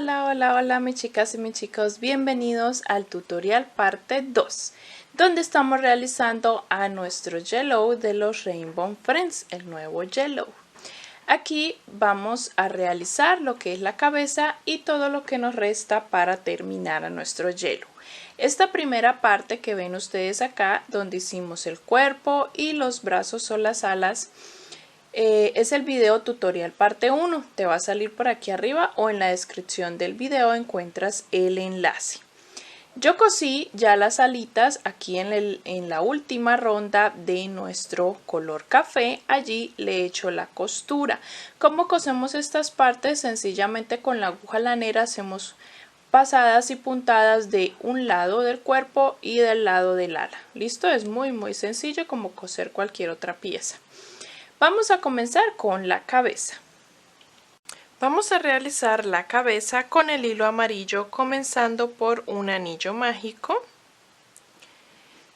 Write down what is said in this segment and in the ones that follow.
Hola, hola, hola mis chicas y mis chicos, bienvenidos al tutorial parte 2, donde estamos realizando a nuestro Yellow de los Rainbow Friends, el nuevo Yellow. Aquí vamos a realizar lo que es la cabeza y todo lo que nos resta para terminar a nuestro Yellow. Esta primera parte que ven ustedes acá, donde hicimos el cuerpo y los brazos o las alas, es el video tutorial parte 1. Te va a salir por aquí arriba o en la descripción del video encuentras el enlace. Yo cosí ya las alitas aquí en la última ronda de nuestro color café. Allí le he hecho la costura. ¿Cómo cosemos estas partes? Sencillamente con la aguja lanera hacemos pasadas y puntadas de un lado del cuerpo y del lado del ala. ¿Listo? Es muy sencillo como coser cualquier otra pieza. Vamos a comenzar con la cabeza. Vamos a realizar la cabeza con el hilo amarillo, comenzando por un anillo mágico.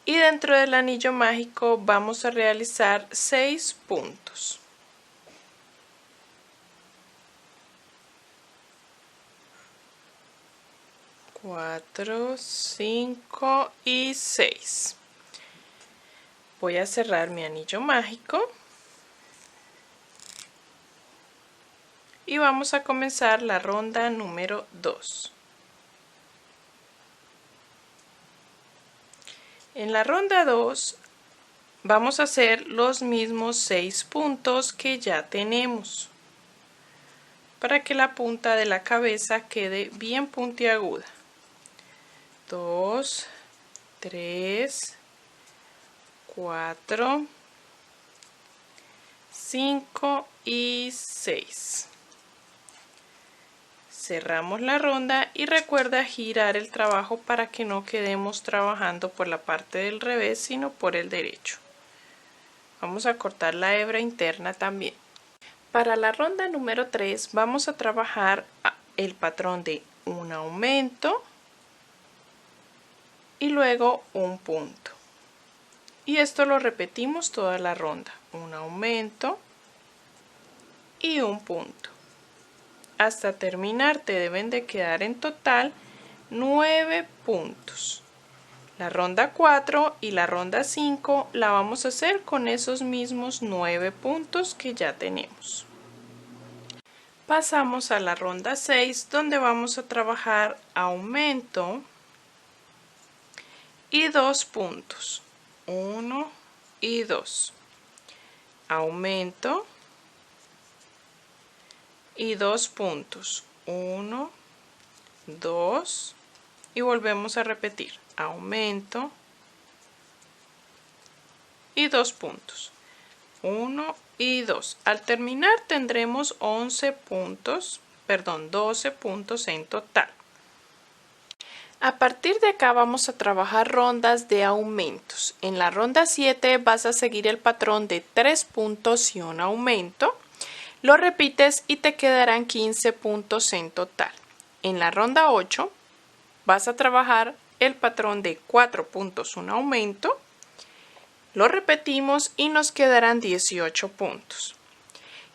Y dentro del anillo mágico vamos a realizar 6 puntos. Cuatro, 5 y 6. Voy a cerrar mi anillo mágico. Y vamos a comenzar la ronda número 2. En la ronda 2 vamos a hacer los mismos 6 puntos que ya tenemos para que la punta de la cabeza quede bien puntiaguda. 2, 3, 4, 5 y 6. Cerramos la ronda y recuerda girar el trabajo para que no quedemos trabajando por la parte del revés, sino por el derecho. Vamos a cortar la hebra interna también. Para la ronda número 3 vamos a trabajar el patrón de un aumento y luego un punto. Y esto lo repetimos toda la ronda. Un aumento y un punto. Hasta terminar te deben de quedar en total 9 puntos. La ronda 4 y la ronda 5 la vamos a hacer con esos mismos 9 puntos que ya tenemos. Pasamos a la ronda 6, donde vamos a trabajar aumento y 2 puntos. 1 y 2. Aumento y 2 puntos. 1, 2 y volvemos a repetir. Aumento y 2 puntos. 1 y 2. Al terminar tendremos 12 puntos en total. A partir de acá vamos a trabajar rondas de aumentos. En la ronda 7 vas a seguir el patrón de 3 puntos y un aumento. Lo repites y te quedarán 15 puntos en total. En la ronda 8 vas a trabajar el patrón de 4 puntos, un aumento. Lo repetimos y nos quedarán 18 puntos.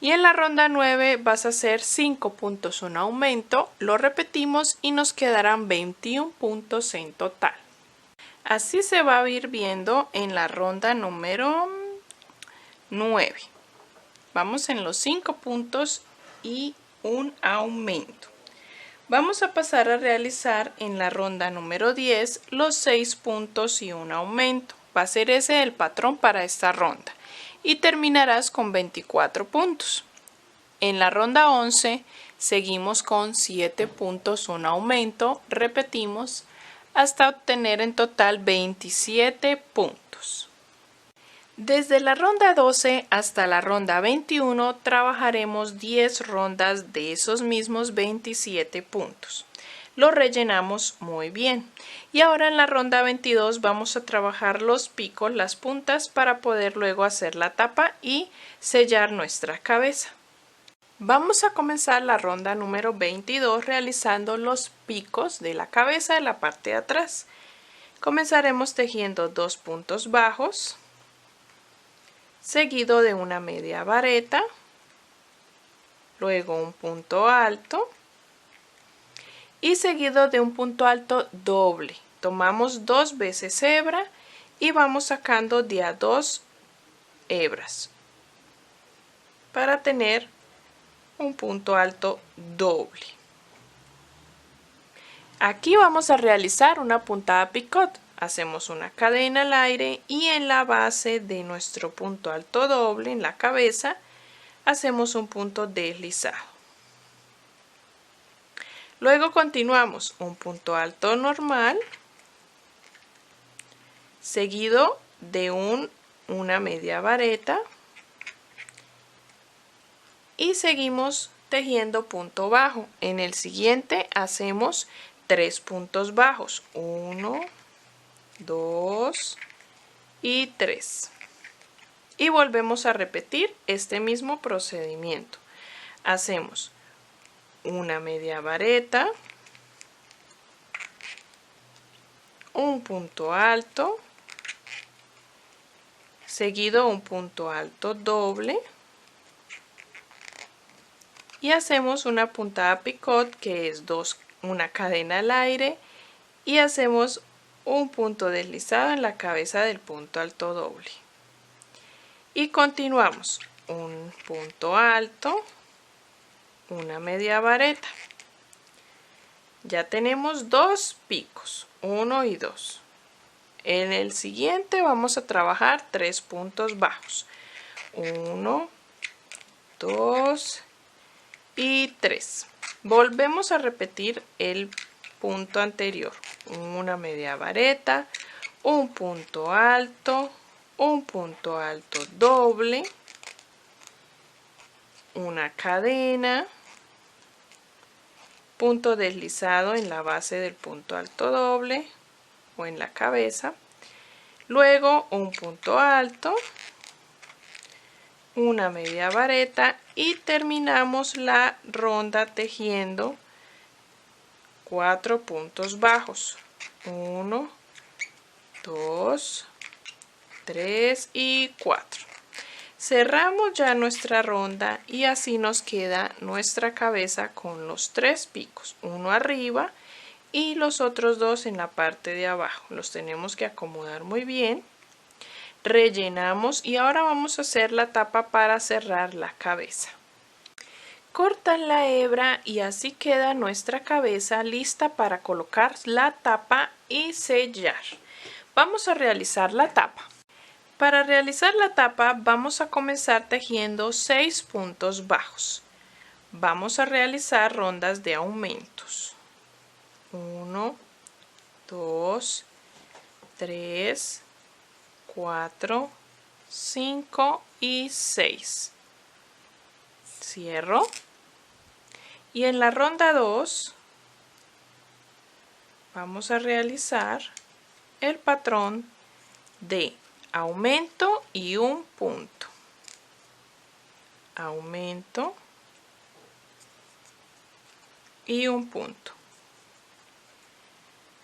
Y en la ronda 9 vas a hacer 5 puntos, un aumento. Lo repetimos y nos quedarán 21 puntos en total. Así se va a ir viendo en la ronda número 9. Vamos en los 5 puntos y un aumento. Vamos a pasar a realizar en la ronda número 10 los 6 puntos y un aumento. Va a ser ese el patrón para esta ronda. Y terminarás con 24 puntos. En la ronda 11 seguimos con 7 puntos, un aumento. Repetimos hasta obtener en total 27 puntos. Desde la ronda 12 hasta la ronda 21 trabajaremos 10 rondas de esos mismos 27 puntos. Lo rellenamos muy bien. Y ahora en la ronda 22 vamos a trabajar los picos, las puntas, para poder luego hacer la tapa y sellar nuestra cabeza. Vamos a comenzar la ronda número 22 realizando los picos de la cabeza de la parte de atrás. Comenzaremos tejiendo 2 puntos bajos, seguido de una media vareta, luego un punto alto y seguido de un punto alto doble. Tomamos 2 veces hebra y vamos sacando de a 2 hebras para tener un punto alto doble. Aquí vamos a realizar una puntada picot. Hacemos una cadena al aire y en la base de nuestro punto alto doble, en la cabeza, hacemos un punto deslizado. Luego continuamos un punto alto normal, seguido de una media vareta y seguimos tejiendo punto bajo. En el siguiente hacemos 3 puntos bajos, 1, 2 y 3. Y volvemos a repetir este mismo procedimiento. Hacemos una media vareta, un punto alto, seguido un punto alto doble y hacemos una puntada picot que es una cadena al aire y hacemos un punto deslizado en la cabeza del punto alto doble. Y continuamos un punto alto, una media vareta. Ya tenemos 2 picos, 1 y 2. En el siguiente vamos a trabajar 3 puntos bajos, 1, 2 y 3. Volvemos a repetir el punto anterior, una media vareta, un punto alto doble, una cadena, punto deslizado en la base del punto alto doble o en la cabeza, luego un punto alto, una media vareta y terminamos la ronda tejiendo 4 puntos bajos, 1, 2, 3 y 4. Cerramos ya nuestra ronda y así nos queda nuestra cabeza con los 3 picos, uno arriba y los otros 2 en la parte de abajo. Los tenemos que acomodar muy bien. Rellenamos y ahora vamos a hacer la tapa para cerrar la cabeza. Cortan la hebra y así queda nuestra cabeza lista para colocar la tapa y sellar. Vamos a realizar la tapa. Para realizar la tapa vamos a comenzar tejiendo 6 puntos bajos. Vamos a realizar rondas de aumentos. 1, 2, 3, 4, 5 y 6. Cierro. Y en la ronda 2 vamos a realizar el patrón de aumento y un punto. Aumento y un punto.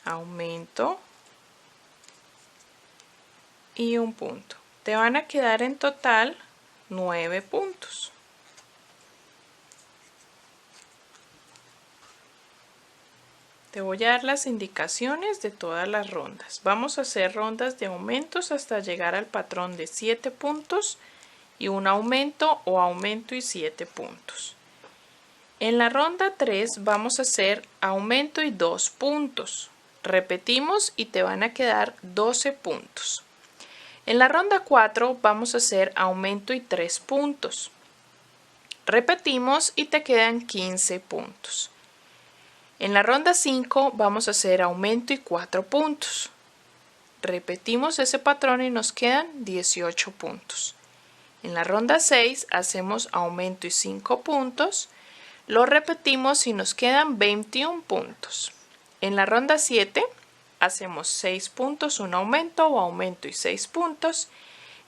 Aumento y un punto. Te van a quedar en total 9 puntos. Te voy a dar las indicaciones de todas las rondas. Vamos a hacer rondas de aumentos hasta llegar al patrón de 7 puntos y un aumento o aumento y 7 puntos. En la ronda 3 vamos a hacer aumento y 2 puntos. Repetimos y te van a quedar 12 puntos. En la ronda 4 vamos a hacer aumento y 3 puntos. Repetimos y te quedan 15 puntos. En la ronda 5 vamos a hacer aumento y 4 puntos. Repetimos ese patrón y nos quedan 18 puntos. En la ronda 6 hacemos aumento y 5 puntos. Lo repetimos y nos quedan 21 puntos. En la ronda 7 hacemos 6 puntos, un aumento o aumento y 6 puntos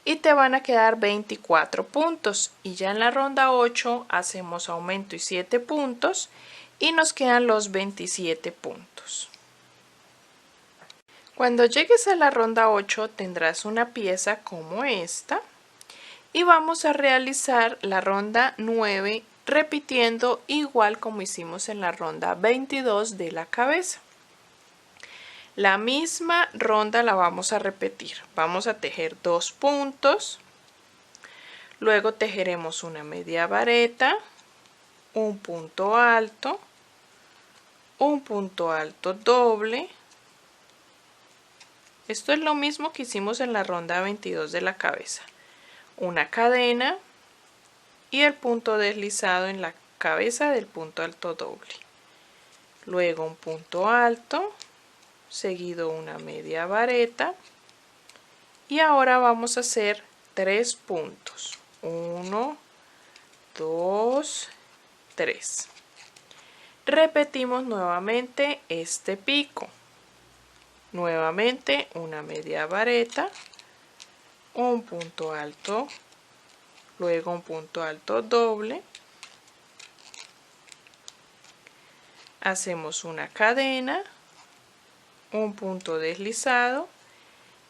y te van a quedar 24 puntos. Y ya en la ronda 8 hacemos aumento y 7 puntos y nos quedan los 27 puntos. Cuando llegues a la ronda 8 tendrás una pieza como esta y vamos a realizar la ronda 9 repitiendo igual como hicimos en la ronda 22 de la cabeza. La misma ronda la vamos a repetir. Vamos a tejer 2 puntos, luego tejeremos una media vareta, un punto alto doble. Esto es lo mismo que hicimos en la ronda 22 de la cabeza. Una cadena y el punto deslizado en la cabeza del punto alto doble. Luego un punto alto, seguido una media vareta. Y ahora vamos a hacer 3 puntos. 1, 2, 3. Repetimos nuevamente este pico. Nuevamente una media vareta, un punto alto, luego un punto alto doble. Hacemos una cadena, un punto deslizado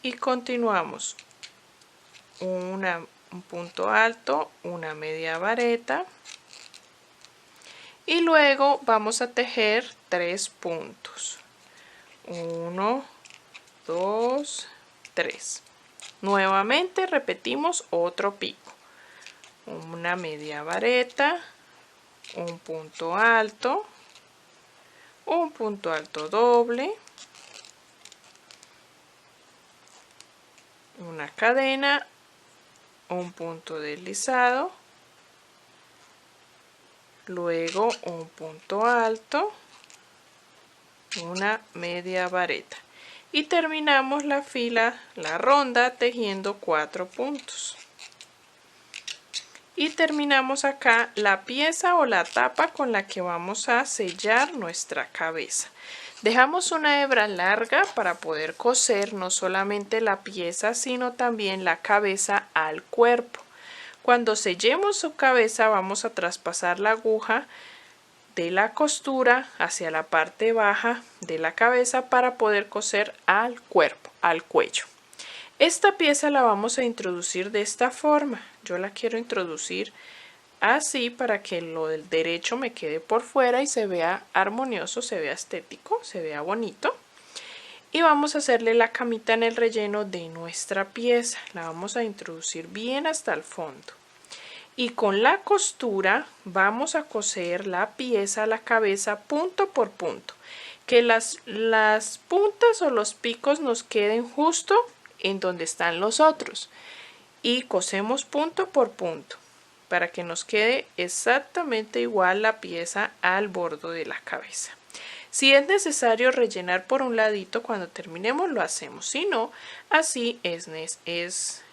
y continuamos. Un punto alto, una media vareta. Y luego vamos a tejer 3 puntos. 1, 2, 3. Nuevamente repetimos otro pico. Una media vareta, un punto alto doble, una cadena, un punto deslizado, luego un punto alto, una media vareta y terminamos la ronda tejiendo 4 puntos. Y terminamos acá la pieza o la tapa con la que vamos a sellar nuestra cabeza. Dejamos una hebra larga para poder coser no solamente la pieza sino también la cabeza al cuerpo. Cuando sellemos su cabeza vamos a traspasar la aguja de la costura hacia la parte baja de la cabeza para poder coser al cuerpo, al cuello. Esta pieza la vamos a introducir de esta forma. Yo la quiero introducir así para que lo del derecho me quede por fuera y se vea armonioso, se vea estético, se vea bonito. Y vamos a hacerle la camita en el relleno de nuestra pieza. La vamos a introducir bien hasta el fondo. Y con la costura vamos a coser la pieza, la cabeza punto por punto. Que las puntas o los picos nos queden justo en donde están los otros. Y cosemos punto por punto para que nos quede exactamente igual la pieza al borde de la cabeza. Si es necesario rellenar por un ladito cuando terminemos lo hacemos, si no, así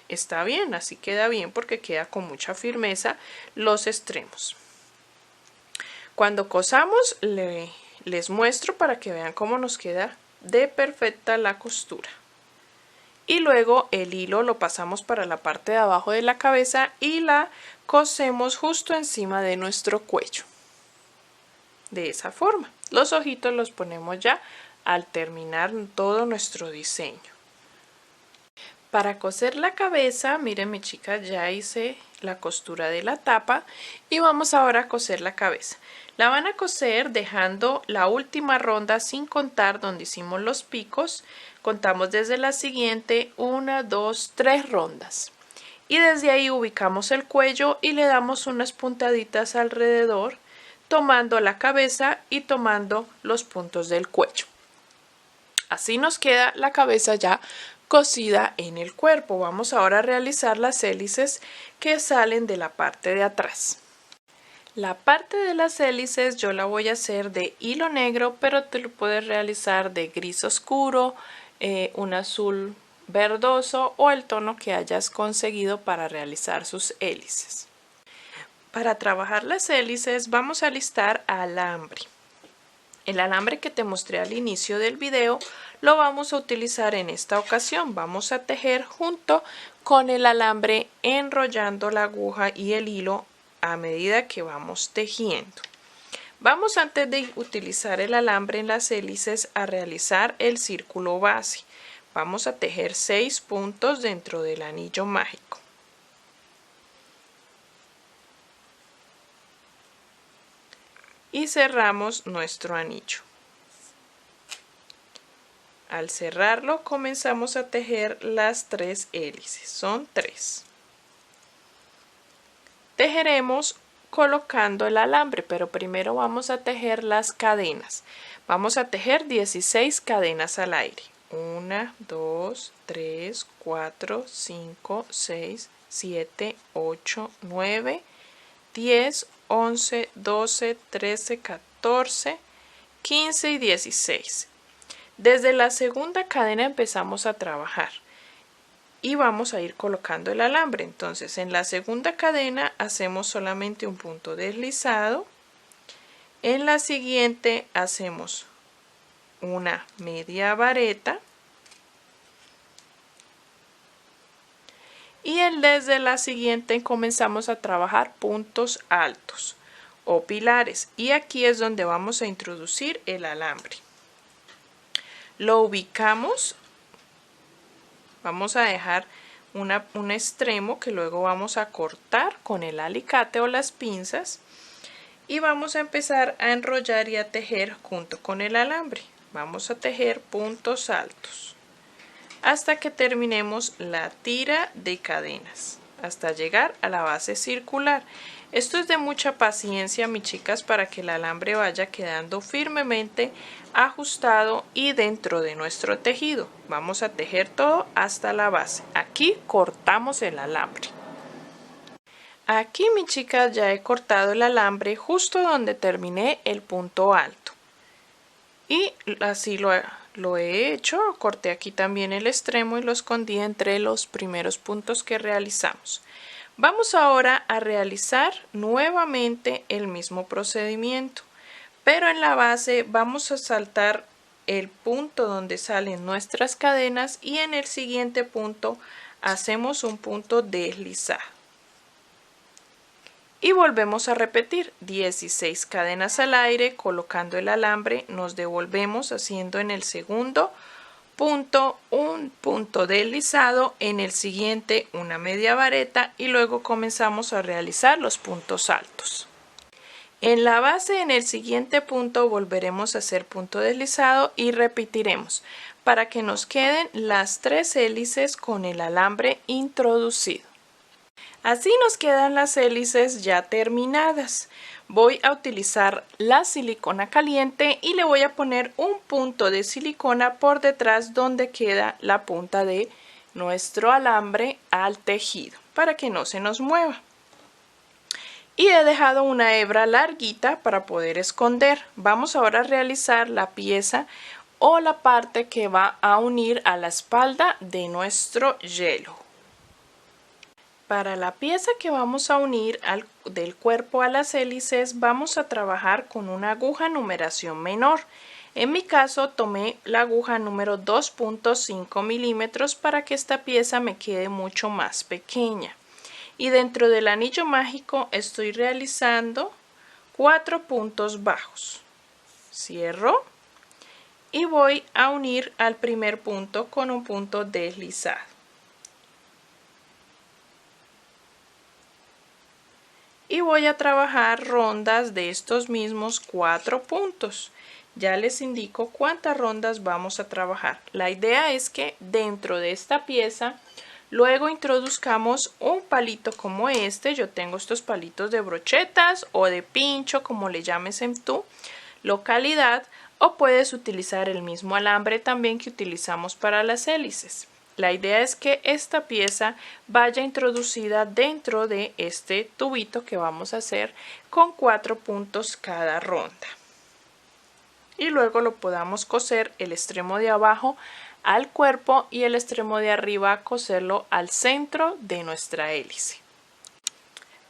está bien, así queda bien porque queda con mucha firmeza los extremos. Cuando cosamos les muestro para que vean cómo nos queda de perfecta la costura. Y luego el hilo lo pasamos para la parte de abajo de la cabeza y la cosemos justo encima de nuestro cuello. De esa forma. Los ojitos los ponemos ya al terminar todo nuestro diseño. Para coser la cabeza, miren mi chica, ya hice la costura de la tapa y vamos ahora a coser la cabeza. La van a coser dejando la última ronda sin contar donde hicimos los picos. Contamos desde la siguiente 1, 2, 3 rondas. Y desde ahí ubicamos el cuello y le damos unas puntaditas alrededor, tomando la cabeza y tomando los puntos del cuello. Así nos queda la cabeza ya cosida en el cuerpo. Vamos ahora a realizar las hélices que salen de la parte de atrás. La parte de las hélices yo la voy a hacer de hilo negro, pero te lo puedes realizar de gris oscuro, un azul verdoso o el tono que hayas conseguido para realizar sus hélices. Para trabajar las hélices vamos a alistar alambre. El alambre que te mostré al inicio del video lo vamos a utilizar en esta ocasión. Vamos a tejer junto con el alambre enrollando la aguja y el hilo a medida que vamos tejiendo. Vamos, antes de utilizar el alambre en las hélices, a realizar el círculo base. Vamos a tejer 6 puntos dentro del anillo mágico. y cerramos nuestro anillo. Al cerrarlo comenzamos a tejer las 3 hélices, son 3. Tejeremos colocando el alambre, pero primero vamos a tejer las cadenas. Vamos a tejer 16 cadenas al aire. 1, 2, 3, 4, 5, 6, 7, 8, 9, 10, 11, 12, 13, 14, 15 y 16. Desde la segunda cadena empezamos a trabajar y vamos a ir colocando el alambre. Entonces en la segunda cadena hacemos solamente un punto deslizado. En la siguiente hacemos una media vareta y desde la siguiente comenzamos a trabajar puntos altos o pilares, y aquí es donde vamos a introducir el alambre. Lo ubicamos, vamos a dejar un extremo que luego vamos a cortar con el alicate o las pinzas y vamos a empezar a enrollar y a tejer junto con el alambre. Vamos a tejer puntos altos hasta que terminemos la tira de cadenas, hasta llegar a la base circular. Esto es de mucha paciencia, mis chicas, para que el alambre vaya quedando firmemente ajustado y dentro de nuestro tejido. Vamos a tejer todo hasta la base. Aquí cortamos el alambre. Aquí, mis chicas, ya he cortado el alambre justo donde terminé el punto alto. Y así lo he hecho. Corté aquí también el extremo y lo escondí entre los primeros puntos que realizamos. Vamos ahora a realizar nuevamente el mismo procedimiento, pero en la base vamos a saltar el punto donde salen nuestras cadenas y en el siguiente punto hacemos un punto deslizado. Y volvemos a repetir 16 cadenas al aire, colocando el alambre, nos devolvemos haciendo en el segundo punto un punto deslizado, en el siguiente una media vareta y luego comenzamos a realizar los puntos altos. En la base, en el siguiente punto volveremos a hacer punto deslizado y repetiremos para que nos queden las 3 hélices con el alambre introducido. Así nos quedan las hélices ya terminadas. Voy a utilizar la silicona caliente y le voy a poner un punto de silicona por detrás donde queda la punta de nuestro alambre al tejido para que no se nos mueva. Y he dejado una hebra larguita para poder esconder. Vamos ahora a realizar la pieza o la parte que va a unir a la espalda de nuestro hielo. Para la pieza que vamos a unir del cuerpo a las hélices vamos a trabajar con una aguja numeración menor. En mi caso tomé la aguja número 2.5 milímetros para que esta pieza me quede mucho más pequeña. Y dentro del anillo mágico estoy realizando 4 puntos bajos. Cierro y voy a unir al primer punto con un punto deslizado. Y voy a trabajar rondas de estos mismos 4 puntos. Ya les indico cuántas rondas vamos a trabajar. La idea es que dentro de esta pieza luego introduzcamos un palito como este. Yo tengo estos palitos de brochetas o de pincho, como le llames en tu localidad, o puedes utilizar el mismo alambre también que utilizamos para las hélices. La idea es que esta pieza vaya introducida dentro de este tubito que vamos a hacer con 4 puntos cada ronda. Y luego lo podamos coser el extremo de abajo al cuerpo y el extremo de arriba coserlo al centro de nuestra hélice.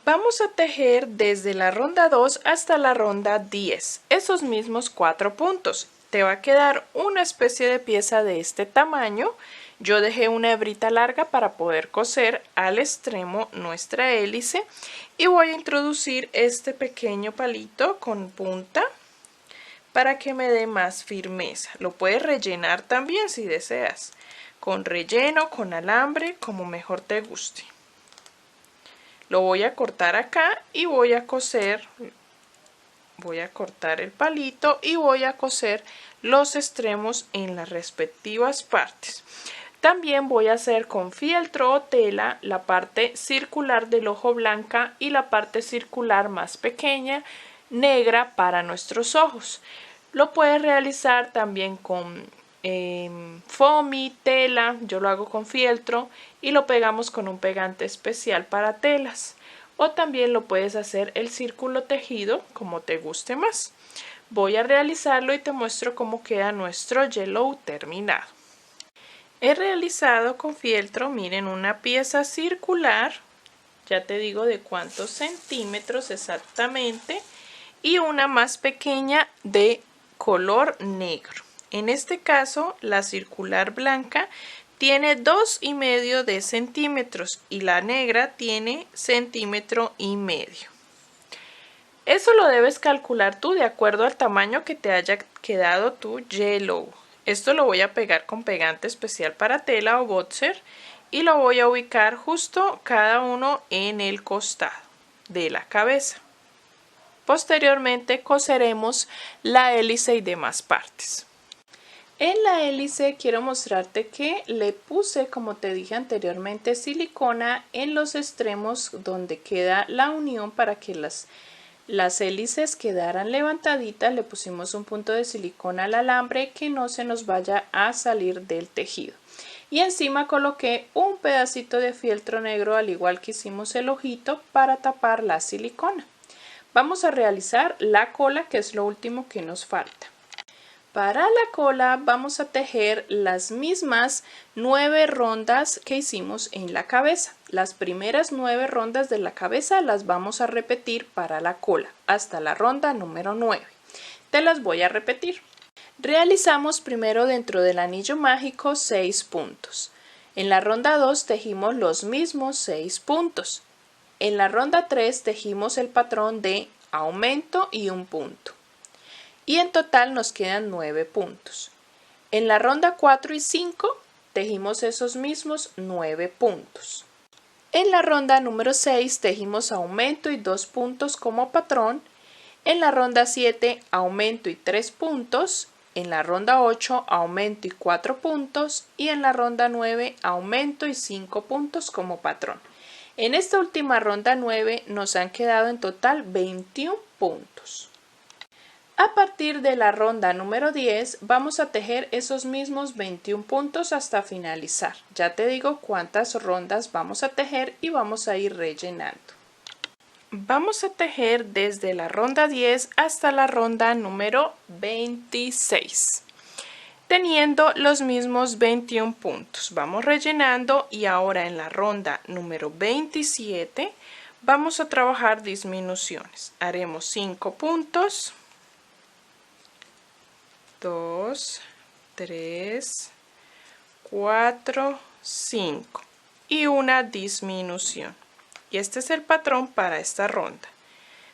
Vamos a tejer desde la ronda 2 hasta la ronda 10, esos mismos 4 puntos. Te va a quedar una especie de pieza de este tamaño. Yo dejé una hebrita larga para poder coser al extremo nuestra hélice y voy a introducir este pequeño palito con punta para que me dé más firmeza. Lo puedes rellenar también si deseas, con relleno, con alambre, como mejor te guste. Lo voy a cortar acá y voy a coser Voy a cortar el palito y voy a coser los extremos en las respectivas partes. También voy a hacer con fieltro o tela la parte circular del ojo blanca y la parte circular más pequeña negra para nuestros ojos. Lo puedes realizar también con foamy, tela, yo lo hago con fieltro y lo pegamos con un pegante especial para telas. O también lo puedes hacer el círculo tejido como te guste más. Voy a realizarlo y te muestro cómo queda nuestro yellow terminado. He realizado con fieltro, miren, una pieza circular, ya te digo de cuántos centímetros exactamente, y una más pequeña de color negro. En este caso, la circular blanca tiene 2,5 de centímetros y la negra tiene 1,5 centímetros. Eso lo debes calcular tú de acuerdo al tamaño que te haya quedado tu yellow. Esto lo voy a pegar con pegante especial para tela o boxer y lo voy a ubicar justo cada uno en el costado de la cabeza. Posteriormente coseremos la hélice y demás partes. En la hélice quiero mostrarte que le puse, como te dije anteriormente, silicona en los extremos donde queda la unión para que las hélices quedaran levantaditas. Le pusimos un punto de silicona al alambre que no se nos vaya a salir del tejido. Y encima coloqué un pedacito de fieltro negro al igual que hicimos el ojito para tapar la silicona. Vamos a realizar la cola, que es lo último que nos falta. Para la cola vamos a tejer las mismas 9 rondas que hicimos en la cabeza. Las primeras 9 rondas de la cabeza las vamos a repetir para la cola hasta la ronda número 9. Te las voy a repetir. Realizamos primero dentro del anillo mágico 6 puntos. En la ronda 2 tejimos los mismos 6 puntos. En la ronda 3 tejimos el patrón de aumento y un punto. Y en total nos quedan 9 puntos. En la ronda 4 y 5 tejimos esos mismos 9 puntos. En la ronda número 6 tejimos aumento y 2 puntos como patrón. En la ronda 7 aumento y 3 puntos. En la ronda 8 aumento y 4 puntos. Y en la ronda 9 aumento y 5 puntos como patrón. En esta última ronda 9 nos han quedado en total 21 puntos. A partir de la ronda número 10 vamos a tejer esos mismos 21 puntos hasta finalizar. Ya te digo cuántas rondas vamos a tejer y vamos a ir rellenando. Vamos a tejer desde la ronda 10 hasta la ronda número 26. Teniendo los mismos 21 puntos. Vamos rellenando y ahora en la ronda número 27 vamos a trabajar disminuciones. Haremos 5 puntos. 2, 3, 4, 5 y una disminución. Y este es el patrón para esta ronda.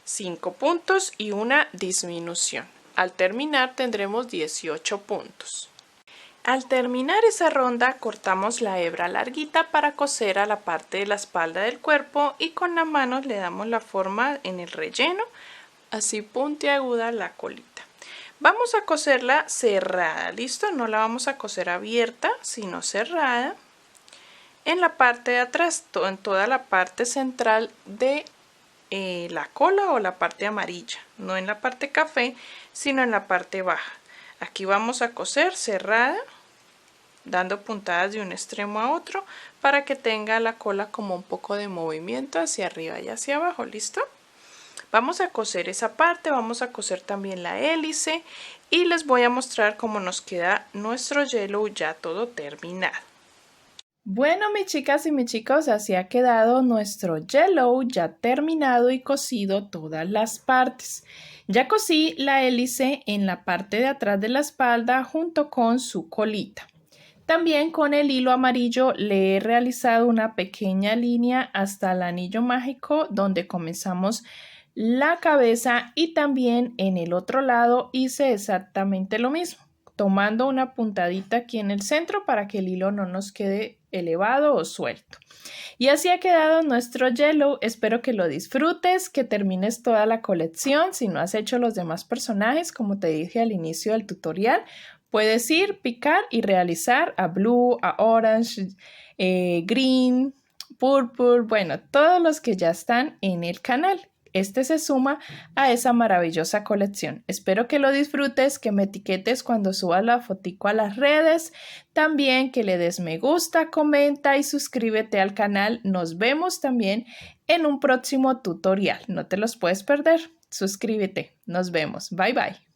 5 puntos y una disminución. Al terminar tendremos 18 puntos. Al terminar esa ronda cortamos la hebra larguita para coser a la parte de la espalda del cuerpo y con la mano le damos la forma en el relleno, así puntiaguda la colita. Vamos a coserla cerrada, ¿listo? No la vamos a coser abierta, sino cerrada. En la parte de atrás, en toda la parte central de la cola o la parte amarilla. No en la parte café, sino en la parte baja. Aquí vamos a coser cerrada, dando puntadas de un extremo a otro para que tenga la cola como un poco de movimiento hacia arriba y hacia abajo, ¿listo? Vamos a coser esa parte, vamos a coser también la hélice y les voy a mostrar cómo nos queda nuestro yellow ya todo terminado. Bueno, mis chicas y mis chicos, así ha quedado nuestro yellow ya terminado y cosido todas las partes. Ya cosí la hélice en la parte de atrás de la espalda junto con su colita. También con el hilo amarillo le he realizado una pequeña línea hasta el anillo mágico donde comenzamos la cabeza y también en el otro lado hice exactamente lo mismo. tomando una puntadita aquí en el centro para que el hilo no nos quede elevado o suelto. Y así ha quedado nuestro yellow. Espero que lo disfrutes, que termines toda la colección. Si no has hecho los demás personajes, como te dije al inicio del tutorial, puedes ir, picar y realizar a blue, a orange, green, purple, bueno, todos los que ya están en el canal. Este se suma a esa maravillosa colección. Espero que lo disfrutes, que me etiquetes cuando subas la fotico a las redes. También que le des me gusta, comenta y suscríbete al canal. Nos vemos también en un próximo tutorial. No te los puedes perder. Suscríbete. Nos vemos. Bye bye.